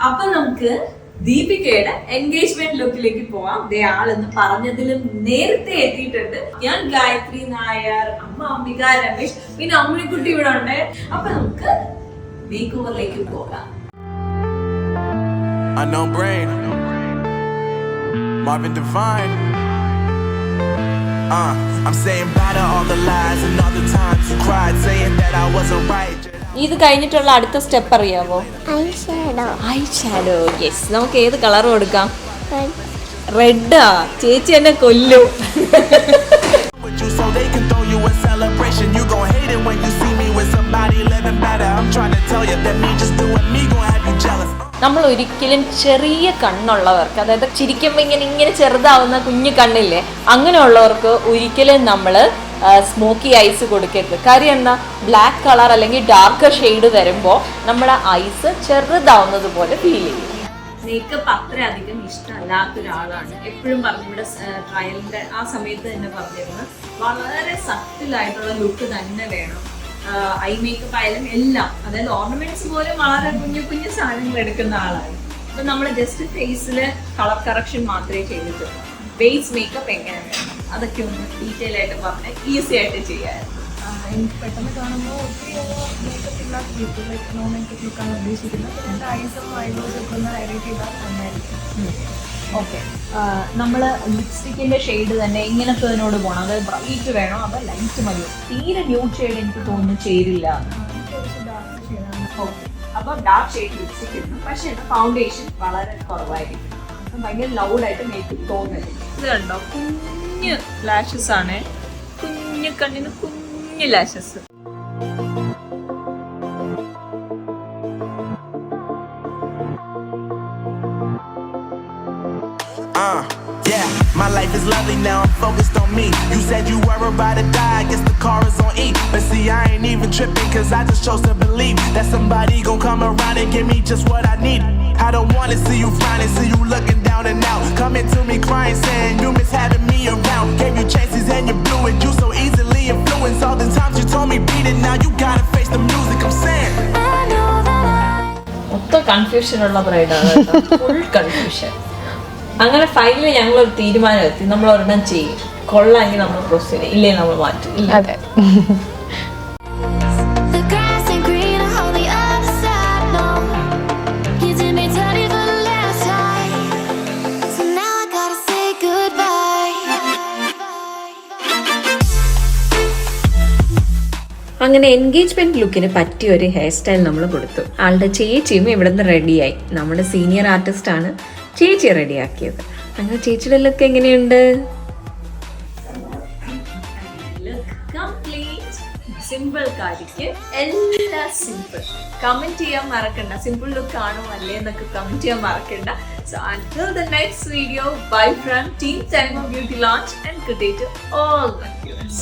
അപ്പൊ നമുക്ക് ദീപികയുടെ എൻഗേജ്മെന്റ് ലുക്കിലേക്ക് പോവാം. ആളെന്ന് പറഞ്ഞതിലും നേരത്തെ എത്തിയിട്ടുണ്ട്. ഞാൻ ഗായത്രി നായർ, അമ്മ അംബിക രമേശ്, പിന്നെ അമ്മിണിക്കുട്ടി ഇവിടെ ഉണ്ട്. അപ്പൊ നമുക്ക് മേക്ക് ഓവറിലേക്ക് പോകാം. Unknown brain, Marvin Devine. I'm saying bye to all the lies and all the times you cried, saying that I wasn't right. ഇത് കഴിഞ്ഞിട്ടുള്ള അടുത്ത സ്റ്റെപ്പ് അറിയാമോ? I shadow. യെസ്, നമുക്ക് ഏത് കളർ കൊടുക്കാം? റെഡാ. ചേച്ചി എന്നെ കൊല്ലും. So they can throw you a celebration. You gon' hate it when you see me with somebody living better. I'm trying to tell you that me just doing me gon' have you jealous. നമ്മൾ ഒരിക്കലും ചെറിയ കണ്ണുള്ളവർക്ക്, അതായത് ചിരിക്കുമ്പോൾ ഇങ്ങനെ ചെറുതാവുന്ന കുഞ്ഞു കണ്ണില്ലേ, അങ്ങനെയുള്ളവർക്ക് ഒരിക്കലും നമ്മൾ സ്മോക്കി ഐസ് കൊടുക്കരുത്. കാര്യം എന്താ, ബ്ലാക്ക് കളർ അല്ലെങ്കിൽ ഡാർക്ക് ഷെയ്ഡ് വരുമ്പോൾ നമ്മുടെ ഐസ് ചെറുതാവുന്നത് പോലെ ഫീൽ ചെയ്യും. മേക്കപ്പ് അത്രയധികം ഇഷ്ടമല്ലാത്ത ഒരാളാണ്. എപ്പോഴും പറഞ്ഞു, ഇവിടെ ട്രയലിന്റെ ആ സമയത്ത് തന്നെ പറഞ്ഞിരുന്നു, വളരെ സട്ടിലായിട്ടുള്ള ലുക്ക് തന്നെ വേണം. ഐ മേക്കപ്പ് ആയാലും എല്ലാം, അതായത് ഓർണമെന്റ്സ് പോലും വളരെ കുഞ്ഞു കുഞ്ഞു സാധനങ്ങൾ എടുക്കുന്ന ആളാണ്. അപ്പൊ നമ്മൾ ജസ്റ്റ് ഫേസില് കളർ കറക്ഷൻ മാത്രമേ ചെയ്തിട്ടുള്ളൂ. ബേസ് മേക്കപ്പ് എങ്ങനെ വേണം അതൊക്കെ ഒന്ന് ഡീറ്റെയിൽ ആയിട്ട് പറഞ്ഞ് ഈസി ആയിട്ട് ചെയ്യാമായിരുന്നു. എനിക്ക് പെട്ടെന്ന് കാണുമ്പോൾ ഒത്തിരി മേക്കപ്പ് ഇല്ലാത്ത ലുക്ക്, ലൈക്ക് നോ മേക്കപ്പ് ലുക്കാണ് ഉദ്ദേശിക്കുന്നത്. എൻ്റെ ഐസും ഐബ്രോസൊക്കെ ഒന്ന് ഹൈലൈറ്റ് ചെയ്താൽ നന്നായിരിക്കും. ഓക്കെ, നമ്മൾ ലിപ്സ്റ്റിക്കിന്റെ ഷെയ്ഡ് തന്നെ ഇങ്ങനത്തെ അതിനോട് പോകണം. അതായത് ബ്രൈറ്റ് വേണോ അതോ ലൈറ്റ് മതിയോ? തീരെ ന്യൂഡ് ഷെയ്ഡ് എനിക്ക് തോന്നുന്നു ചേരില്ല. ഓക്കെ, അപ്പോൾ ഡാർക്ക് ഷെയ്ഡ് ലിപ്സ്റ്റിക് ഇടുന്നു, പക്ഷേ ഫൗണ്ടേഷൻ വളരെ കുറവായിരിക്കും. അപ്പം ഭയങ്കര ലൗഡായിട്ട് മേക്കപ്പ് തോന്നുന്നില്ല. ഇത് കണ്ടോ, കുഞ്ഞ് ലാഷസ് ആണ്, കുഞ്ഞു കണ്ണിന് കുഞ്ഞു lashes. Yeah, my life is lovely now, I'm focused on me. You said you were about to die, I guess the car is on E. But see, I ain't even tripping, cause I just chose to believe that somebody gon' come around and give me just what I need. I don't wanna see you frowning, see you looking down and out, coming to me crying, saying you miss having me around. Gave you chances and you blew it, you so easily influenced. All the times you told me beat it, now you gotta face the music, I'm saying. മൊത്തം കൺഫ്യൂഷനുള്ള ബ്രൈഡാണ്, full confusion. അങ്ങനെ finally ഞങ്ങളൊരു തീരുമാനം എത്തി, നമ്മൾ ഒരെണ്ണം ചെയ്യും. കൊള്ളാമെങ്കിൽ നമ്മൾ proceed, ഇല്ലേ നമ്മൾ മാറ്റും. അതെ. അങ്ങനെ എൻഗേജ്മെന്റ് ലുക്കിന് പറ്റിയ ഒരു ഹെയർ സ്റ്റൈൽ നമ്മൾ കൊടുത്തു. ആളുടെ ചേച്ചിയും ഇവിടെ നിന്ന് റെഡിയായി. നമ്മുടെ സീനിയർ ആർട്ടിസ്റ്റ് ആണ് ചേച്ചി റെഡിയാക്കിയത്. അങ്ങനെ ചേച്ചിയുടെ ലുക്ക് എങ്ങനെയുണ്ട്? സിമ്പിൾ കാര്യക്ക് എല്ലാം സിമ്പിൾ. കമന്റ് ചെയ്യാൻ മറക്കണ്ട, സിമ്പിൾ ലുക്ക് ആണോ അല്ലേ എന്നൊക്കെ കമന്റ് ചെയ്യാൻ മറക്കണ്ട. So until the next video, bye from Team Time of Beauty Launch and good day to all the viewers.